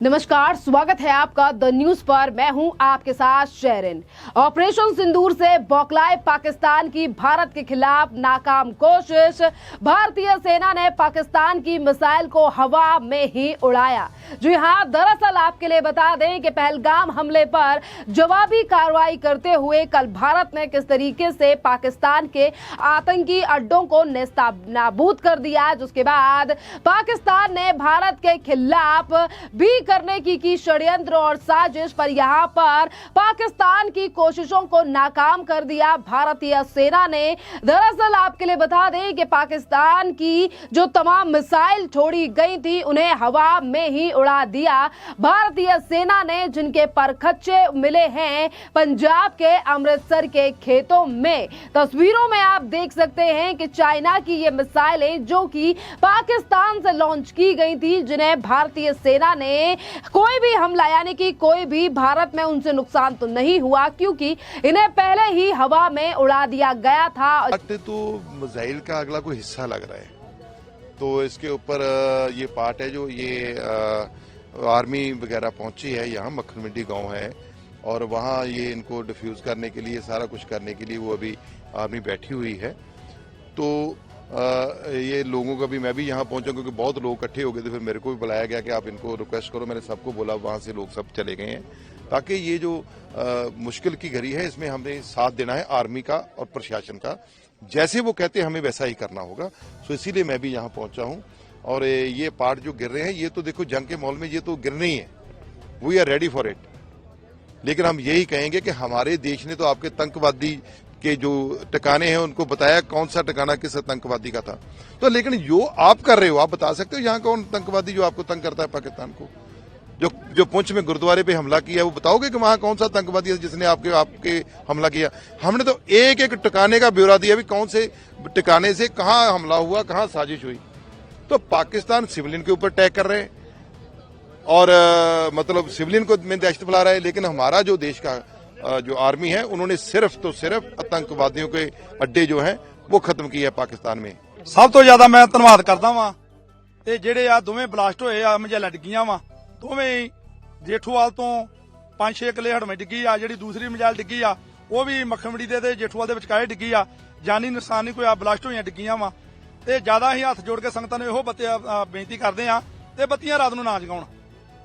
नमस्कार, स्वागत है आपका द न्यूज पर। मैं हूं आपके साथ शेरिन। ऑपरेशन सिंदूर से बौखलाए पाकिस्तान की भारत के खिलाफ नाकाम कोशिश। भारतीय सेना ने पाकिस्तान की मिसाइल को हवा में ही उड़ाया। जी हां, दरअसल आपके लिए बता दें कि पहलगाम हमले पर जवाबी कार्रवाई करते हुए कल भारत ने किस तरीके से पाकिस्तान के आतंकी अड्डों को नेस्तनाबूद कर दिया, जिसके बाद पाकिस्तान ने भारत के खिलाफ भी करने की षड्यंत्र और साजिश, पर यहां पर पाकिस्तान की कोशिशों को नाकाम कर दिया भारतीय सेना ने। दरअसल आपके लिए बता दें कि पाकिस्तान की जो तमाम मिसाइल छोड़ी गई थी उन्हें हवा में ही उड़ा दिया भारतीय सेना ने, जिनके परखच्चे मिले हैं पंजाब के अमृतसर के खेतों में। तस्वीरों में आप देख सकते हैं कि चाइना की ये मिसाइलें जो कि पाकिस्तान से लॉन्च की गई थी, जिन्हें भारतीय सेना ने कोई भी हमला यानी कि कोई भी भारत में उनसे नुकसान तो नहीं हुआ, क्योंकि इन्हें पहले ही हवा में उड़ा दिया गया था। तो मिसाइल का अगला कोई हिस्सा लग रहा है, तो इसके ऊपर ये पार्ट है जो ये आर्मी वगैरह पहुंची है यहाँ मक्खन मंडी गांव है, और वहाँ ये इनको डिफ्यूज करने के लिए, सारा कुछ करने के लिए वो अभी आर्मी बैठी हुई है। तो ये लोगों का भी, मैं भी यहाँ पहुंचा क्योंकि बहुत लोग इकट्ठे हो गए थे, फिर मेरे को भी बुलाया गया कि आप इनको रिक्वेस्ट करो। मैंने सबको बोला, वहाँ से लोग सब चले गए हैं, ताकि ये जो मुश्किल की घड़ी है इसमें हमने साथ देना है आर्मी का और प्रशासन का। जैसे वो कहते हैं हमें वैसा ही करना होगा। सो इसीलिए मैं भी यहाँ पहुंचा हूँ। और ये पार्ट जो गिर रहे हैं, ये तो देखो जंग के माहौल में ये तो गिरने ही है, we are ready for it. लेकिन हम यही कहेंगे कि हमारे देश ने तो आपके आतंकवादी के जो ठिकाने हैं उनको बताया कौन सा ठिकाना किस आतंकवादी का था। तो लेकिन जो आप कर रहे हो, आप बता सकते हो यहाँ कौन आतंकवादी जो आपको तंग करता है पाकिस्तान को? जो पुंछ में गुरुद्वारे पे हमला किया, वो बताओगे कि वहां कौन सा आतंकवादी है जिसने आपके हमला किया? हमने तो एक एक ठिकाने का ब्यौरा दिया भी कौन से ठिकाने से कहाँ हमला हुआ, कहाँ साजिश हुई। तो पाकिस्तान सिविलियन के ऊपर अटैक कर रहे हैं और मतलब सिविलियन को में दहशत फैला रहा है। लेकिन हमारा जो देश का जो आर्मी है, उन्होंने सिर्फ तो सिर्फ आतंकवादियों के अड्डे जो हैं वो खत्म किए हैं पाकिस्तान में। सब तो ज्यादा मैं धन्यवाद करदा वां ते जेडे आ दोवें ब्लास्ट होए आ मिसाइलां डिग्गियां वां, दोवें जेठूवाल तो 5-6 किले हड़में डिग्गी आ। जेडी दूसरी मिसाइल डिग्गी आ वो भी मक्खनमंडी दे जेठूवाल दे विचकारे डिग्गी आ। जानी नुकसान नहीं कोई आ, ब्लास्ट होईयां डिग्गियां वां। ते ज्यादा ही हत्थ जोड़ के संगतां नूं इहो बेनती करदे आ ते बत्तियां रात नूं ना जगाउण।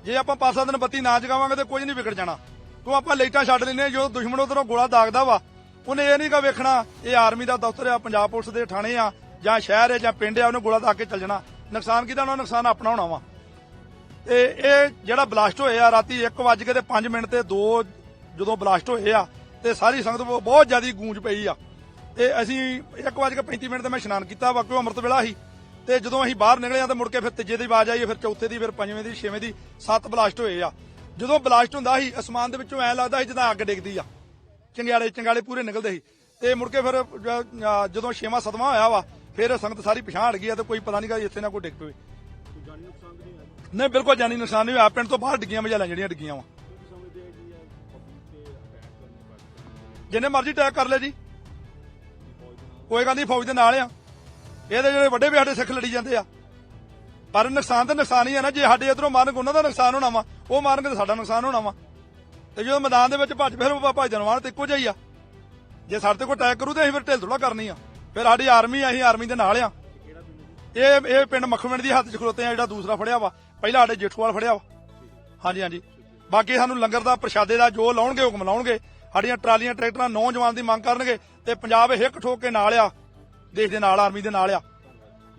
जे आपां 5-7 दिन बत्ती ना जगावांगे तो कुछ नहीं विगड़ जाना। तो ਆਪਾਂ ਲਾਈਟਾਂ ਛੱਡ ਲੈਨੇ, ਜੋ ਦੁਸ਼ਮਣ ਉਧਰੋਂ ਗੋਲਾ ਦਾਗਦਾ ਵਾ ਉਹਨੇ ਇਹ ਨਹੀਂ ਗਾ ਵੇਖਣਾ ਇਹ ਆਰਮੀ ਦਾ ਦਫ਼ਤਰ ਆ, ਪੰਜਾਬ ਪੁਲਿਸ ਦੇ ਥਾਣੇ ਆ ਜਾਂ ਸ਼ਹਿਰ ਹੈ ਜਾਂ ਪਿੰਡ ਆ, ਉਹਨੇ ਗੋਲਾ ਦਾਗ ਕੇ ਚੱਲ ਜਾਣਾ। ਨੁਕਸਾਨ ਕਿਹਦਾ ਹੋਣਾ? ਨੁਕਸਾਨ ਆਪਣਾ ਹੋਣਾ ਵਾ। ਤੇ ਇਹ ਜਿਹੜਾ ਬਲਾਸਟ ਹੋਏ ਆ ਰਾਤੀ 1:05 ਤੇ 2 ਜਦੋਂ ਬਲਾਸਟ ਹੋਏ ਆ ਤੇ ਸਾਰੀ ਸੰਗਤ ਬਹੁਤ ਜ਼ਿਆਦਾ ਗੂੰਜ ਪਈ ਆ। ਤੇ ਅਸੀਂ 1:35 ਤੇ ਮੈਂ ਇਸ਼ਨਾਨ ਕੀਤਾ ਵਾ, ਕਿਉਂ ਅੰਮ੍ਰਿਤ ਵੇਲਾ ਸੀ। ਤੇ ਜਦੋਂ ਅਸੀਂ ਬਾਹਰ ਨਿਕਲੇ ਆ ਤੇ ਮੁੜ ਕੇ ਫਿਰ ਤੀਜੇ ਦੀ ਆਵਾਜ਼ ਆਈ, ਫਿਰ ਚੌਥੇ ਦੀ, ਫਿਰ ਪੰਜਵੇਂ ਦੀ, ਛੇਵੇਂ ਦੀ, 7 ਬਲਾਸਟ ਹੋਏ ਆ। ਜਦੋਂ ਬਲਾਸਟ ਹੁੰਦਾ ਸੀ ਅਸਮਾਨ ਦੇ ਵਿੱਚੋਂ ਐ ਲੱਗਦਾ ਸੀ ਜਿੱਦਾਂ ਅੱਗ ਡਿੱਗਦੀ ਆ, ਚੰਗਿਆੜੇ ਪੂਰੇ ਨਿਕਲਦੇ ਸੀ। ਤੇ ਮੁੜ ਕੇ ਫਿਰ ਜਦੋਂ 6ਵਾਂ-7ਵਾਂ ਹੋਇਆ ਵਾ, ਫਿਰ ਸੰਗਤ ਸਾਰੀ ਪਛਾਣ ਹਟ ਗਈ ਆ ਤੇ ਕੋਈ ਪਤਾ ਨਹੀਂਗਾ ਇੱਥੇ ਨਾ ਕੋਈ ਡਿੱਗ ਪਵੇ। ਨਹੀਂ, ਬਿਲਕੁਲ ਜਾਨੀ ਨੁਕਸਾਨ ਨਹੀਂ ਹੋਇਆ। ਪਿੰਡ ਤੋਂ ਬਾਹਰ ਡਿੱਗੀਆਂ ਮਿਸਾਈਲਾਂ ਜਿਹੜੀਆਂ ਡਿੱਗੀਆਂ ਵਾ, ਜਿੰਨੇ ਮਰਜ਼ੀ ਅਟੈਕ ਕਰ ਲੈ ਜੀ, ਕੋਈ ਗੱਲ ਨਹੀਂ, ਫੌਜ ਦੇ ਨਾਲ ਆ। ਇਹਦੇ ਜਿਹੜੇ ਵੱਡੇ ਵੀ ਸਾਡੇ ਸਿੱਖ ਲੜੀ ਜਾਂਦੇ ਆ, ਪਰ ਨੁਕਸਾਨ ਤਾਂ ਨੁਕਸਾਨ ਹੀ ਹੈ ਨਾ। ਜੇ ਸਾਡੇ ਇਧਰੋਂ ਮਾਰਨਗੇ ਉਹਨਾਂ ਦਾ ਨੁਕਸਾਨ ਹੋਣਾ ਵਾ, ਉਹ ਮਾਰਨਗੇ ਤਾਂ ਸਾਡਾ ਨੁਕਸਾਨ ਹੋਣਾ ਵਾ। ਤੇ ਜਦੋਂ ਮੈਦਾਨ ਦੇ ਵਿੱਚ ਭੱਜ, ਫਿਰ ਭੱਜ ਜਾਣਾ ਤੇ ਇੱਕੋ ਜਿਹਾ ਹੀ ਆ। ਜੇ ਸਾਡੇ ਤੇ ਕੋਈ ਅਟੈਕ ਕਰੂ ਤੇ ਅਸੀਂ ਫਿਰ ਢਿੱਲ ਥੋੜਾ ਕਰਨੀ ਆ। ਫਿਰ ਸਾਡੀ ਆਰਮੀ ਆ, ਅਸੀਂ ਆਰਮੀ ਦੇ ਨਾਲ ਆ। ਇਹ ਪਿੰਡ ਮੱਖਣਮੰਡੀ ਦੀ ਹੱਥ 'ਚ ਖਲੋਤੇ ਆ। ਜਿਹੜਾ ਦੂਸਰਾ ਫੜਿਆ ਵਾ, ਪਹਿਲਾਂ ਸਾਡੇ ਜੇਠੂਵਾਲ ਫੜਿਆ ਵਾ। ਹਾਂਜੀ। ਬਾਕੀ ਸਾਨੂੰ ਲੰਗਰ ਦਾ, ਪ੍ਰਸ਼ਾਦੇ ਦਾ ਜੋ ਲਾਉਣਗੇ ਹੁਕਮ ਲਾਉਣਗੇ। ਸਾਡੀਆਂ ਟਰਾਲੀਆਂ, ਟਰੈਕਟਰਾਂ, ਨੌਜਵਾਨ ਦੀ ਮੰਗ ਕਰਨਗੇ ਤੇ ਪੰਜਾਬ ਹਿੱਕ ਠੋਕ ਕੇ ਨਾਲ ਆ, ਦੇਸ਼ ਦੇ ਨਾਲ, ਆਰਮੀ ਦੇ ਨਾਲ ਆ।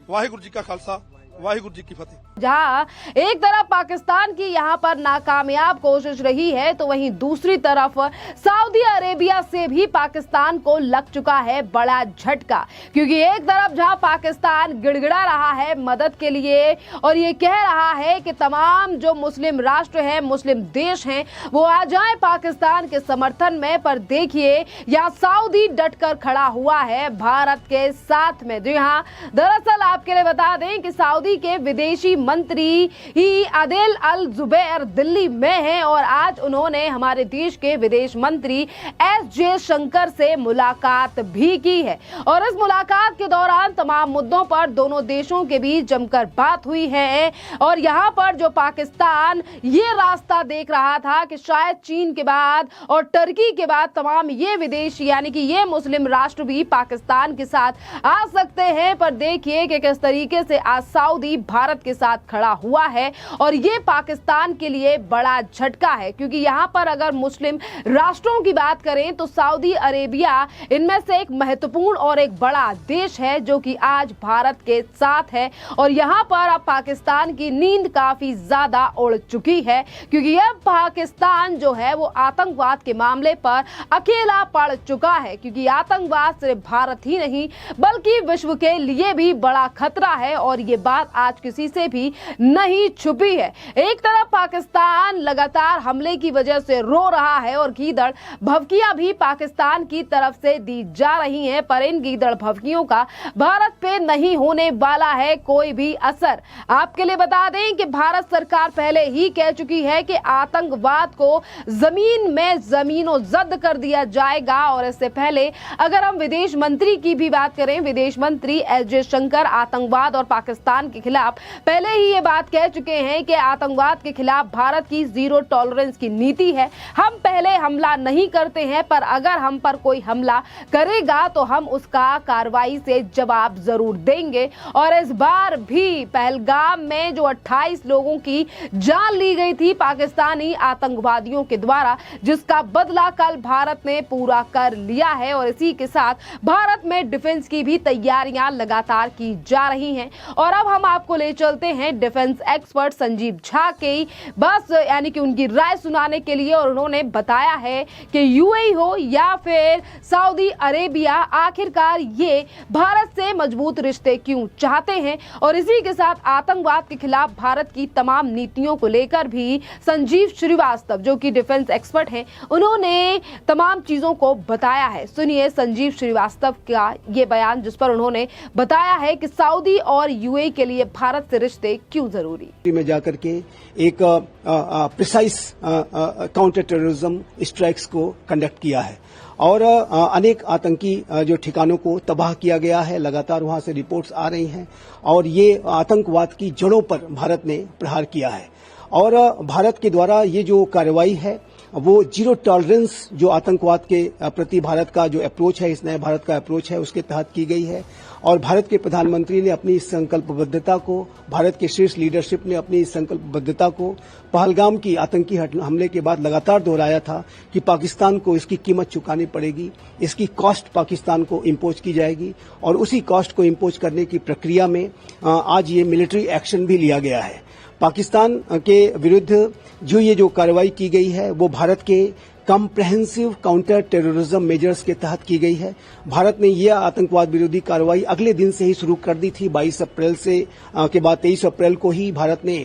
ਵਾਹਿਗੁਰੂ ਜੀ ਕਾ ਖਾਲਸਾ, वाहिगुरु जी की फतेह। जहां एक तरफ पाकिस्तान की यहां पर नाकामयाब कोशिश रही है, तो वहीं दूसरी तरफ सऊदी अरेबिया से भी पाकिस्तान को लग चुका है बड़ा झटका। क्योंकि एक तरफ जहां पाकिस्तान गिड़गिड़ा रहा है मदद के लिए और ये कह रहा है कि तमाम जो मुस्लिम राष्ट्र हैं, मुस्लिम देश हैं, वो आ जाएं पाकिस्तान के समर्थन में, पर देखिए यहाँ सऊदी डटकर खड़ा हुआ है भारत के साथ में। जी हाँ, दरअसल आपके लिए बता दें कि सऊदी सऊदी के विदेशी मंत्री ही आदिल अल जुबैर दिल्ली में हैं और आज उन्होंने हमारे देश के विदेश मंत्री एस जयशंकर से मुलाकात भी की है और इस मुलाकात के दौरान तमाम मुद्दों पर दोनों देशों के बीच जमकर बात हुई है और यहाँ पर जो पाकिस्तान ये रास्ता देख रहा था कि शायद चीन के बाद और टर्की के बाद तमाम ये विदेश यानी कि ये मुस्लिम राष्ट्र भी पाकिस्तान के साथ आ सकते हैं, पर देखिए कि किस तरीके से आज सऊदी भारत के साथ खड़ा हुआ है और ये पाकिस्तान के लिए बड़ा झटका है क्योंकि यहाँ पर अगर मुस्लिम राष्ट्रों की बात करें तो सऊदी अरेबिया इनमें से एक महत्वपूर्ण और एक बड़ा देश है जो कि आज भारत के साथ है और यहाँ पर अब पाकिस्तान की नींद काफी ज्यादा उड़ चुकी है क्योंकि अब पाकिस्तान जो है वो आतंकवाद के मामले पर अकेला पड़ चुका है क्योंकि आतंकवाद सिर्फ भारत ही नहीं बल्कि विश्व के लिए भी बड़ा खतरा है और ये बात आज किसी से भी नहीं छुपी है। एक तरफ पाकिस्तान लगातार हमले की वजह से रो रहा है और गीदड़ भभकियां भी पाकिस्तान की तरफ से दी जा रही हैं, पर इन गीदड़ भभकियों का भारत पे नहीं होने वाला है कोई भी असर। आपके लिए बता दें कि भारत सरकार पहले ही कह चुकी है कि आतंकवाद को जमीन में जमीनों जद कर दिया जाएगा और इससे पहले अगर हम विदेश मंत्री की भी बात करें, विदेश मंत्री एस जयशंकर आतंकवाद और पाकिस्तान के खिलाफ पहले ही ये बात कह चुके हैं कि आतंकवाद के खिलाफ भारत की जीरो टॉलरेंस की नीति है। हम पहले हमला नहीं करते हैं पर अगर हम पर कोई हमला करेगा तो हम उसका कार्रवाई से जवाब जरूर देंगे और इस बार भी पहलगाम में जो 28 लोगों की जान ली गई थी पाकिस्तानी आतंकवादियों के द्वारा, जिसका बदला कल भारत ने पूरा कर लिया है और इसी के साथ भारत में डिफेंस की भी तैयारियां लगातार की जा रही हैं। और अब हम आपको ले चलते हैं डिफेंस एक्सपर्ट संजीव झा के बस यानी कि उनकी राय सुनाने के लिए और उन्होंने बताया है कि यूएई हो या फिर सऊदी अरेबिया आखिरकार ये भारत से मजबूत रिश्ते क्यों चाहते हैं और इसी के साथ आतंकवाद के खिलाफ भारत की तमाम नीतियों को लेकर भी संजीव श्रीवास्तव जो कि डिफेंस एक्सपर्ट हैं उन्होंने तमाम चीजों को बताया है। सुनिए संजीव श्रीवास्तव का ये बयान जिस पर उन्होंने बताया है कि सऊदी और यूएई के लिए भारत से रिश्ते क्यों जरूरी में जाकर के एक प्रिसाइज काउंटर टेररिज्म स्ट्राइक्स को कंडक्ट किया है और अनेक आतंकी जो ठिकानों को तबाह किया गया है। लगातार वहां से रिपोर्ट्स आ रही हैं और ये आतंकवाद की जड़ों पर भारत ने प्रहार किया है और भारत के द्वारा ये जो कार्रवाई है वो जीरो टॉलरेंस जो आतंकवाद के प्रति भारत का जो अप्रोच है, इस नए भारत का अप्रोच है, उसके तहत की गई है और भारत के प्रधानमंत्री ने अपनी इस संकल्पबद्धता को, भारत के शीर्ष लीडरशिप ने अपनी इस संकल्पबद्धता को पहलगाम की आतंकी हमले के बाद लगातार दोहराया था कि पाकिस्तान को इसकी कीमत चुकानी पड़ेगी, इसकी कॉस्ट पाकिस्तान को इम्पोज की जाएगी और उसी कॉस्ट को इम्पोज करने की प्रक्रिया में आज ये मिलिट्री एक्शन भी लिया गया है। पाकिस्तान के विरुद्ध जो कार्रवाई की गई है वो भारत के कॉम्प्रहेंसिव काउंटर टेररिज्म मेजर्स के तहत की गई है। भारत ने यह आतंकवाद विरोधी कार्रवाई अगले दिन से ही शुरू कर दी थी। 22 अप्रैल से के बाद 23 अप्रैल को ही भारत ने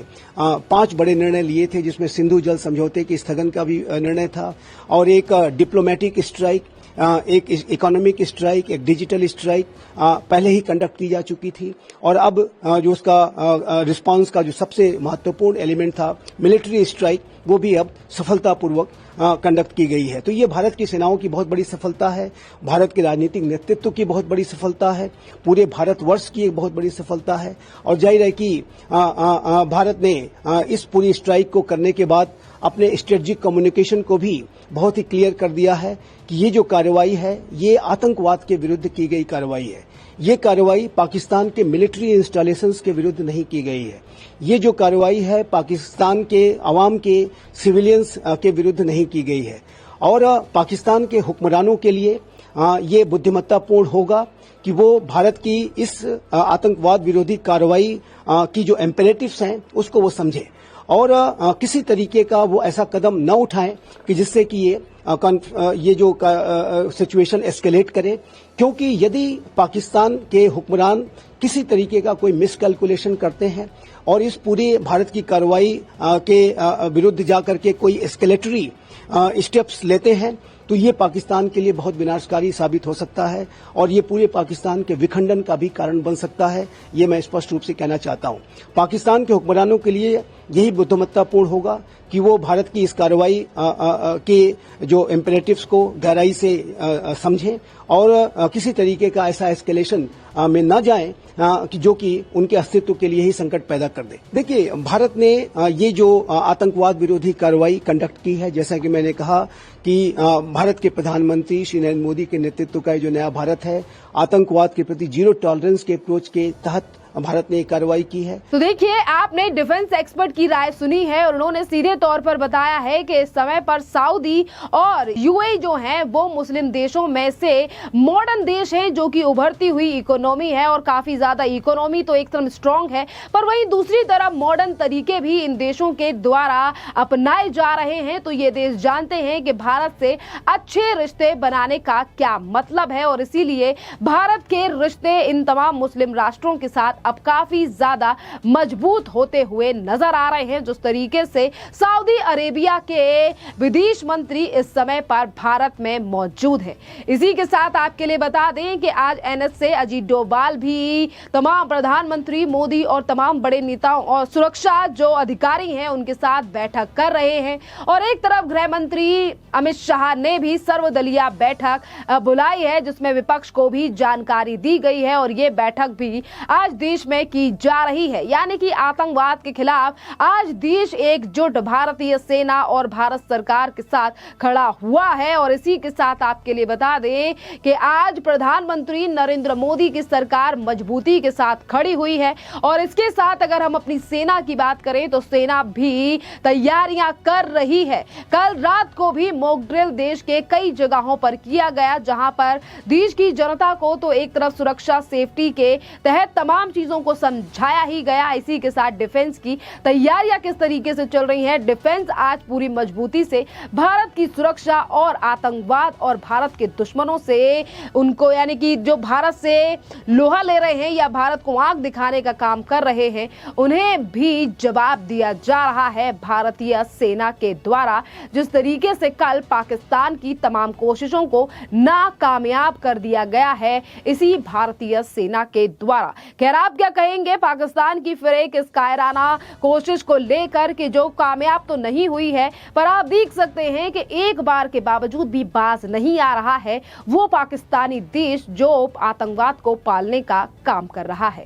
5 बड़े निर्णय लिए थे जिसमें सिंधु जल समझौते के स्थगन का भी निर्णय था और एक डिप्लोमेटिक स्ट्राइक, एक इकोनॉमिक स्ट्राइक, एक डिजिटल स्ट्राइक पहले ही कंडक्ट की जा चुकी थी और अब जो उसका रिस्पांस का जो सबसे महत्वपूर्ण एलिमेंट था मिलिट्री स्ट्राइक, वो भी अब सफलतापूर्वक कंडक्ट की गई है। तो ये भारत की सेनाओं की बहुत बड़ी सफलता है, भारत के राजनीतिक नेतृत्व की बहुत बड़ी सफलता है, पूरे भारतवर्ष की एक बहुत बड़ी सफलता है और जाहिर है कि भारत ने इस पूरी स्ट्राइक को करने के बाद अपने स्ट्रेटेजिक कम्युनिकेशन को भी बहुत ही क्लियर कर दिया है कि ये जो कार्रवाई है ये आतंकवाद के विरुद्ध की गई कार्रवाई है। ये कार्रवाई पाकिस्तान के मिलिट्री इंस्टॉलेशंस के विरुद्ध नहीं की गई है। ये जो कार्रवाई है पाकिस्तान के अवाम के सिविलियंस के विरुद्ध नहीं की गई है और पाकिस्तान के हुक्मरानों के लिए ये बुद्धिमत्तापूर्ण होगा कि वो भारत की इस आतंकवाद विरोधी कार्रवाई की जो इम्पेरेटिव्स हैं उसको वो समझे और किसी तरीके का वो ऐसा कदम न उठाएं कि जिससे कि ये जो सिचुएशन एस्केलेट करे, क्योंकि यदि पाकिस्तान के हुक्मरान किसी तरीके का कोई मिसकैलकुलेशन करते हैं और इस पूरे भारत की कार्रवाई के विरुद्ध जाकर के कोई एस्केलेटरी स्टेप्स लेते हैं तो ये पाकिस्तान के लिए बहुत विनाशकारी साबित हो सकता है और ये पूरे पाकिस्तान के विखंडन का भी कारण बन सकता है। ये मैं स्पष्ट रूप से कहना चाहता हूं। पाकिस्तान के हुक्मरानों के लिए यही बुद्धिमत्तापूर्ण होगा कि वो भारत की इस कार्रवाई के जो इम्पेरेटिव्स को गहराई से समझें और किसी तरीके का ऐसा एस्केलेशन में न जाएं कि जो कि उनके अस्तित्व के लिए ही संकट पैदा कर दे। देखिए, भारत ने ये जो आतंकवाद विरोधी कार्रवाई कंडक्ट की है, जैसा कि मैंने कहा कि भारत के प्रधानमंत्री श्री नरेंद्र मोदी के नेतृत्व का जो नया भारत है, आतंकवाद के प्रति जीरो टॉलरेंस के अप्रोच के तहत भारत ने कार्रवाई की है। तो देखिए, आपने डिफेंस एक्सपर्ट की राय सुनी है और उन्होंने सीधे तौर पर बताया है कि इस समय पर सऊदी और यूएई जो हैं वो मुस्लिम देशों में से मॉडर्न देश हैं जो कि उभरती हुई इकोनॉमी है और काफी ज्यादा इकोनॉमी तो एकदम स्ट्रांग है, पर वहीं दूसरी तरफ मॉडर्न तरीके भी इन देशों के द्वारा अपनाए जा रहे हैं। तो ये देश जानते हैं कि भारत से अच्छे रिश्ते बनाने का क्या मतलब है और इसीलिए भारत के रिश्ते इन तमाम मुस्लिम राष्ट्रों के साथ अब काफी ज्यादा मजबूत होते हुए नजर आ रहे हैं। जिस तरीके से सऊदी अरेबिया के विदेश मंत्री इस समय पर भारत में मौजूद है। इसी के साथ आपके लिए बता दें कि आज एनएसए अजीत डोभाल भी तमाम प्रधानमंत्री मोदी और तमाम बड़े नेताओं और सुरक्षा जो अधिकारी हैं उनके साथ बैठक कर रहे हैं और एक तरफ गृह मंत्री अमित शाह ने भी सर्वदलीय बैठक बुलाई है जिसमें विपक्ष को भी जानकारी दी गई है और ये बैठक भी आज देश में की जा रही है। यानी कि आतंकवाद के खिलाफ आज देश एकजुट भारतीय सेना और भारत सरकार के साथ खड़ा हुआ है। और इसी के साथ आपके लिए बता दें कि आज प्रधानमंत्री नरेंद्र मोदी की सरकार मजबूती के साथ खड़ी हुई है और इसके साथ अगर हम अपनी सेना की बात करें तो सेना भी तैयारियां कर रही है। कल रात को भी मॉक ड्रिल देश के कई जगहों पर किया गया जहां पर देश की जनता को तो एक तरफ सुरक्षा सेफ्टी के तहत तमाम चीजों को समझाया ही गया। इसी के साथ डिफेंस की तैयारियां किस तरीके से चल रही हैं, डिफेंस आज पूरी मजबूती से भारत की सुरक्षा और आतंकवाद और भारत के दुश्मनों से उनको यानी कि जो भारत से लोहा ले रहे हैं या भारत को आंख दिखाने का काम कर रहे हैं उन्हें भी जवाब दिया जा रहा है भारतीय सेना के द्वारा। जिस तरीके से कल पाकिस्तान की तमाम कोशिशों को नाकामयाब कर दिया गया है इसी भारतीय सेना के द्वारा। खैर, आप क्या कहेंगे पाकिस्तान की फिर एक इस कायराना कोशिश को लेकर कि जो कामयाब तो नहीं हुई है पर आप देख सकते हैं कि एक बार के बावजूद भी बाज नहीं आ रहा है वो पाकिस्तानी देश जो आतंकवाद को पालने का काम कर रहा है।